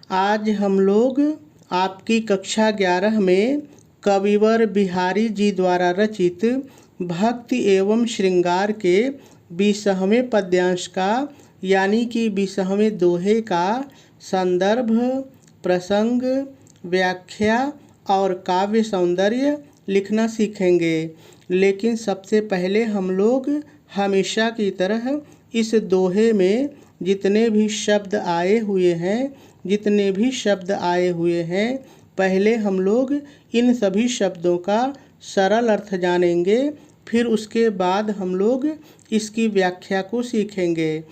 आज हम लोग आपकी कक्षा 11 में कविवर बिहारी जी द्वारा रचित भक्ति एवं श्रृंगार के 20वें पद्यांश का यानी कि 20वें दोहे का संदर्भ, प्रसंग, व्याख्या और काव्य सौंदर्य लिखना सीखेंगे। लेकिन सबसे पहले हम लोग हमेशा की तरह इस दोहे में जितने भी शब्द आए हुए हैं पहले हम लोग इन सभी शब्दों का सरल अर्थ जानेंगे, फिर उसके बाद हम लोग इसकी व्याख्या को सीखेंगे।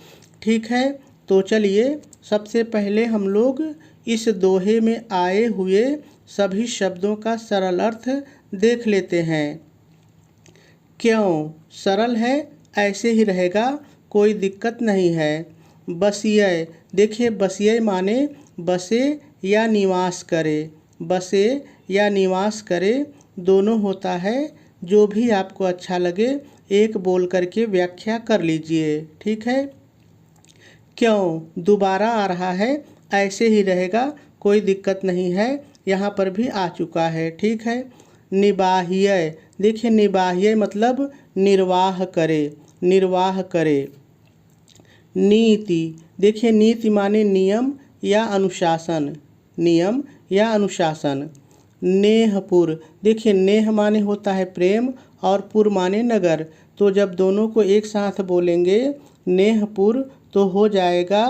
ठीक है, तो चलिए सबसे पहले हम लोग इस दोहे में आए हुए सभी शब्दों का सरल अर्थ देख लेते हैं। क्यों सरल है, ऐसे ही रहेगा, कोई दिक्कत नहीं है। बसिए, देखिए बसिए माने बसे या निवास करे, बसे या निवास करे दोनों होता है। जो भी आपको अच्छा लगे एक बोल करके व्याख्या कर लीजिए। ठीक है। क्यों दोबारा आ रहा है, ऐसे ही रहेगा, कोई दिक्कत नहीं है, यहाँ पर भी आ चुका है। ठीक है। निबाहिए, देखिए निबाहिए मतलब निर्वाह करे, निर्वाह करे। नीति, देखिए नीति माने नियम या अनुशासन, नियम या अनुशासन। नेहपुर, देखिए नेह माने होता है प्रेम और पुर माने नगर, तो जब दोनों को एक साथ बोलेंगे नेहपुर तो हो जाएगा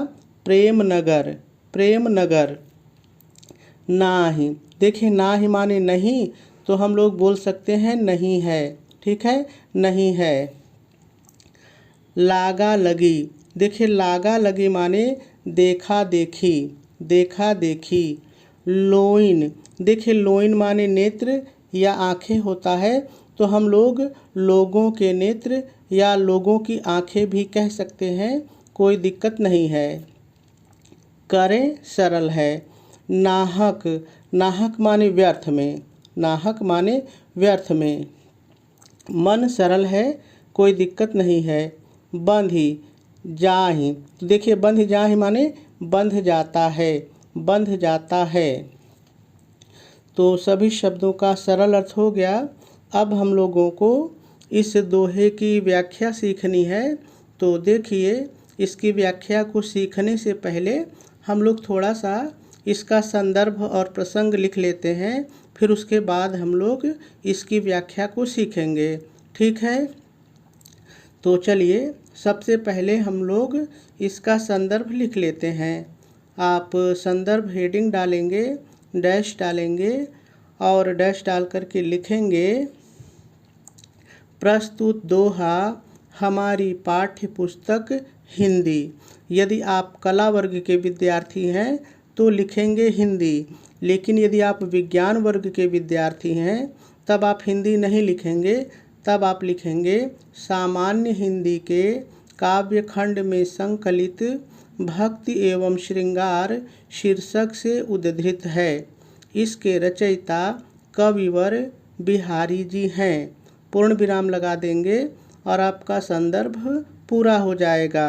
प्रेम नगर, प्रेम नगर। नाही, देखिए नाही माने नहीं, तो हम लोग बोल सकते हैं नहीं है। ठीक है, नहीं है। लागा लगी, देखिए लागा लगी माने देखा देखी, देखा देखी। लोइन, देखिए लोइन माने नेत्र या आँखें होता है, तो हम लोग लोगों के नेत्र या लोगों की आँखें भी कह सकते हैं, कोई दिक्कत नहीं है। करें सरल है। नाहक, नाहक माने व्यर्थ में, नाहक माने व्यर्थ में। मन सरल है, कोई दिक्कत नहीं है। बंधी जाहि, तो देखिए बंध जाहि माने बंध जाता है, बंध जाता है। तो सभी शब्दों का सरल अर्थ हो गया। अब हम लोगों को इस दोहे की व्याख्या सीखनी है। तो देखिए इसकी व्याख्या को सीखने से पहले हम लोग थोड़ा सा इसका संदर्भ और प्रसंग लिख लेते हैं, फिर उसके बाद हम लोग इसकी व्याख्या को सीखेंगे। ठीक है, तो चलिए सबसे पहले हम लोग इसका संदर्भ लिख लेते हैं। आप संदर्भ हेडिंग डालेंगे, डैश डालेंगे और डैश डाल करके लिखेंगे प्रस्तुत दोहा हमारी पाठ्य पुस्तक हिंदी। यदि आप कला वर्ग के विद्यार्थी हैं तो लिखेंगे हिंदी, लेकिन यदि आप विज्ञान वर्ग के विद्यार्थी हैं तब आप हिंदी नहीं लिखेंगे, तब आप लिखेंगे सामान्य हिंदी के काव्य खंड में संकलित भक्ति एवं श्रृंगार शीर्षक से उद्धृत है। इसके रचयिता कविवर बिहारी जी हैं। पूर्ण विराम लगा देंगे और आपका संदर्भ पूरा हो जाएगा।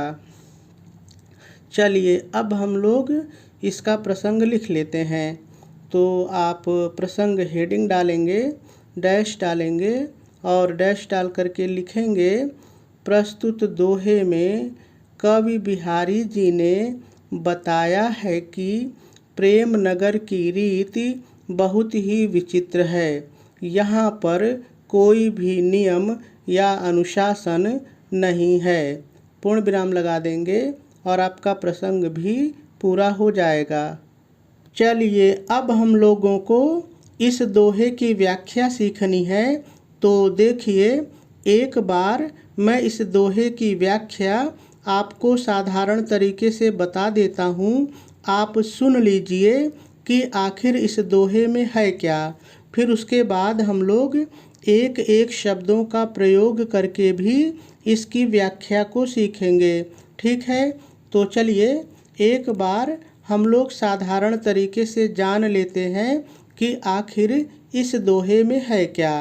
चलिए अब हम लोग इसका प्रसंग लिख लेते हैं। तो आप प्रसंग हेडिंग डालेंगे, डैश डालेंगे और डैश डाल करके लिखेंगे प्रस्तुत दोहे में कवि बिहारी जी ने बताया है कि प्रेम नगर की रीति बहुत ही विचित्र है। यहाँ पर कोई भी नियम या अनुशासन नहीं है। पूर्ण विराम लगा देंगे और आपका प्रसंग भी पूरा हो जाएगा। चलिए अब हम लोगों को इस दोहे की व्याख्या सीखनी है। तो देखिए एक बार मैं इस दोहे की व्याख्या आपको साधारण तरीके से बता देता हूँ। आप सुन लीजिए कि आखिर इस दोहे में है क्या। फिर उसके बाद हम लोग एक एक शब्दों का प्रयोग करके भी इसकी व्याख्या को सीखेंगे। ठीक है, तो चलिए एक बार हम लोग साधारण तरीके से जान लेते हैं कि आखिर इस दोहे में है क्या।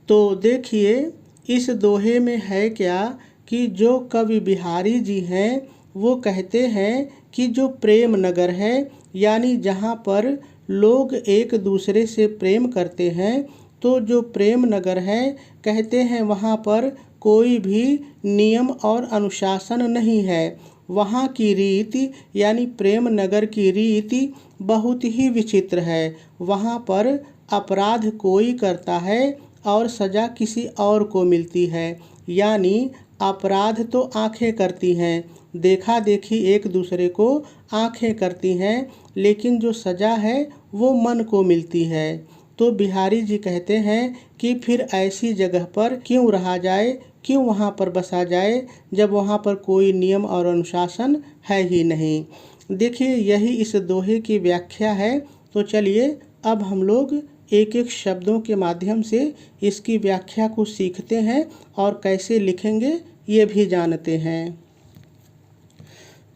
तो देखिए इस दोहे में है क्या कि जो कवि बिहारी जी हैं वो कहते हैं कि जो प्रेम नगर है यानी जहाँ पर लोग एक दूसरे से प्रेम करते हैं, तो जो प्रेम नगर है कहते हैं वहाँ पर कोई भी नियम और अनुशासन नहीं है। वहाँ की रीति यानी प्रेम नगर की रीति बहुत ही विचित्र है। वहाँ पर अपराध कोई करता है और सज़ा किसी और को मिलती है। यानी अपराध तो आंखें करती हैं, देखा देखी एक दूसरे को आंखें करती हैं, लेकिन जो सज़ा है वो मन को मिलती है। तो बिहारी जी कहते हैं कि फिर ऐसी जगह पर क्यों रहा जाए, क्यों वहाँ पर बसा जाए जब वहाँ पर कोई नियम और अनुशासन है ही नहीं। देखिए यही इस दोहे की व्याख्या है। तो चलिए अब हम लोग एक एक शब्दों के माध्यम से इसकी व्याख्या को सीखते हैं और कैसे लिखेंगे ये भी जानते हैं।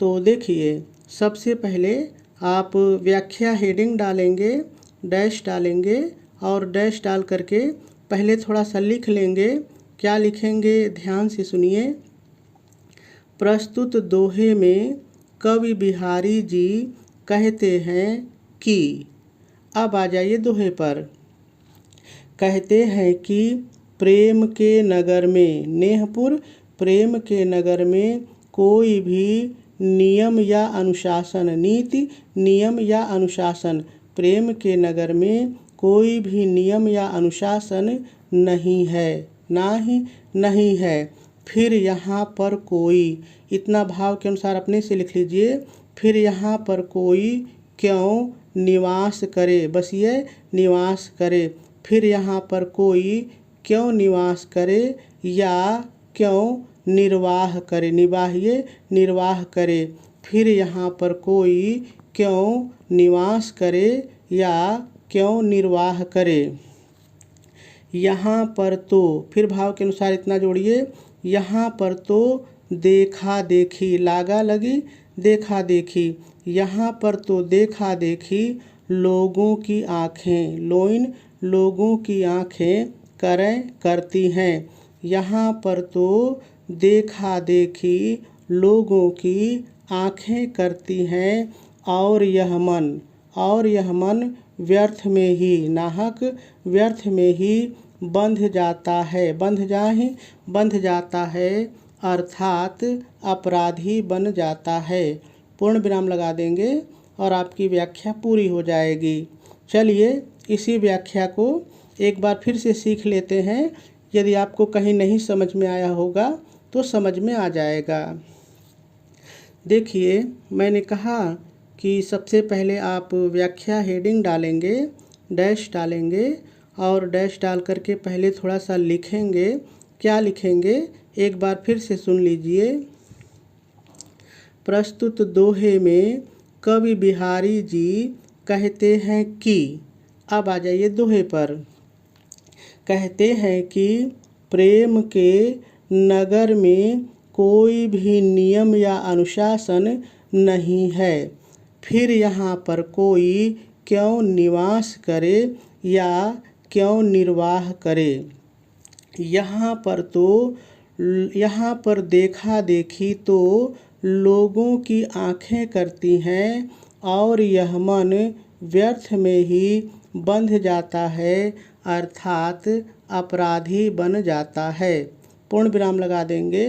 तो देखिए सबसे पहले आप व्याख्या हेडिंग डालेंगे, डैश डालेंगे और डैश डाल करके पहले थोड़ा सा लिख लेंगे। क्या लिखेंगे ध्यान से सुनिए। प्रस्तुत दोहे में कवि बिहारी जी कहते हैं कि, अब आ जाइए दोहे पर। कहते हैं कि प्रेम के नगर में, नेहपुर, प्रेम के नगर में कोई भी नियम या अनुशासन, नीति, नियम या अनुशासन, प्रेम के नगर में कोई भी नियम या अनुशासन नहीं है, नहीं है। फिर यहाँ पर कोई, इतना भाव के अनुसार अपने से लिख लीजिए। फिर यहाँ पर कोई क्यों निवास करे, बस ये निवास करे। फिर यहाँ पर कोई क्यों निवास करे या क्यों निर्वाह करे, निवाहिए निर्वाह करे। फिर यहाँ पर कोई क्यों निवास करे या क्यों निर्वाह करे। यहाँ पर तो, फिर भाव के अनुसार इतना जोड़िए। यहाँ पर तो देखा देखी, लागा लगी देखा देखी। यहाँ पर तो देखा देखी लोगों की आँखें, लोइन, लोगों की आँखें करें करती हैं। यहाँ पर तो देखा देखी लोगों की आँखें करती हैं और यह मन व्यर्थ में ही, नाहक व्यर्थ में ही बंध जाता है, बंध जाता है अर्थात अपराधी बन जाता है। पूर्ण विराम लगा देंगे और आपकी व्याख्या पूरी हो जाएगी। चलिए इसी व्याख्या को एक बार फिर से सीख लेते हैं। यदि आपको कहीं नहीं समझ में आया होगा तो समझ में आ जाएगा। देखिए मैंने कहा कि सबसे पहले आप व्याख्या हेडिंग डालेंगे, डैश डालेंगे और डैश डाल करके पहले थोड़ा सा लिखेंगे। क्या लिखेंगे एक बार फिर से सुन लीजिए। प्रस्तुत दोहे में कवि बिहारी जी कहते हैं कि, अब आ जाइए दोहे पर। कहते हैं कि प्रेम के नगर में कोई भी नियम या अनुशासन नहीं है। फिर यहाँ पर कोई क्यों निवास करे या क्यों निर्वाह करे। यहाँ पर देखा देखी तो लोगों की आँखें करती हैं और यह मन व्यर्थ में ही बंध जाता है अर्थात अपराधी बन जाता है। पूर्ण विराम लगा देंगे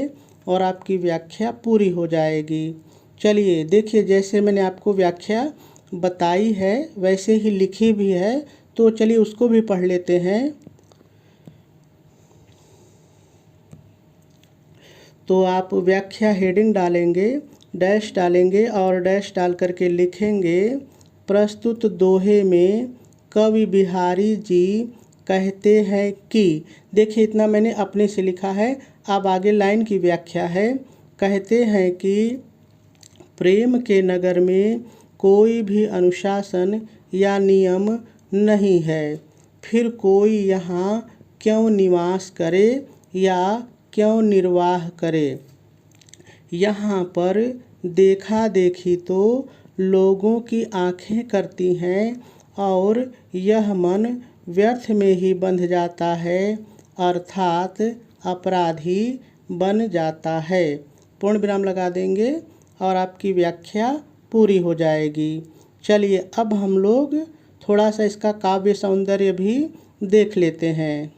और आपकी व्याख्या पूरी हो जाएगी। चलिए देखिए जैसे मैंने आपको व्याख्या बताई है वैसे ही लिखी भी है, तो चलिए उसको भी पढ़ लेते हैं। तो आप व्याख्या हेडिंग डालेंगे, डैश डालेंगे और डैश डाल करके लिखेंगे। प्रस्तुत दोहे में कवि बिहारी जी कहते हैं कि, देखिए इतना मैंने अपने से लिखा है, अब आगे लाइन की व्याख्या है। कहते हैं कि प्रेम के नगर में कोई भी अनुशासन या नियम नहीं है। फिर कोई यहाँ क्यों निवास करे या क्यों निर्वाह करे। यहाँ पर देखा देखी तो लोगों की आँखें करती हैं और यह मन व्यर्थ में ही बंध जाता है अर्थात अपराधी बन जाता है। पूर्ण विराम लगा देंगे और आपकी व्याख्या पूरी हो जाएगी। चलिए अब हम लोग थोड़ा सा इसका काव्य सौंदर्य भी देख लेते हैं।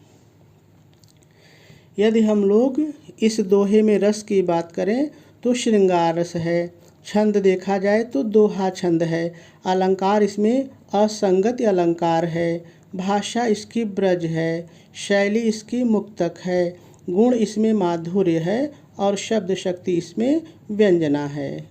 यदि हम लोग इस दोहे में रस की बात करें तो श्रृंगार रस है। छंद देखा जाए तो दोहा छंद है। अलंकार इसमें असंगत अलंकार है। भाषा इसकी ब्रज है। शैली इसकी मुक्तक है। गुण इसमें माधुर्य है और शब्द शक्ति इसमें व्यंजना है।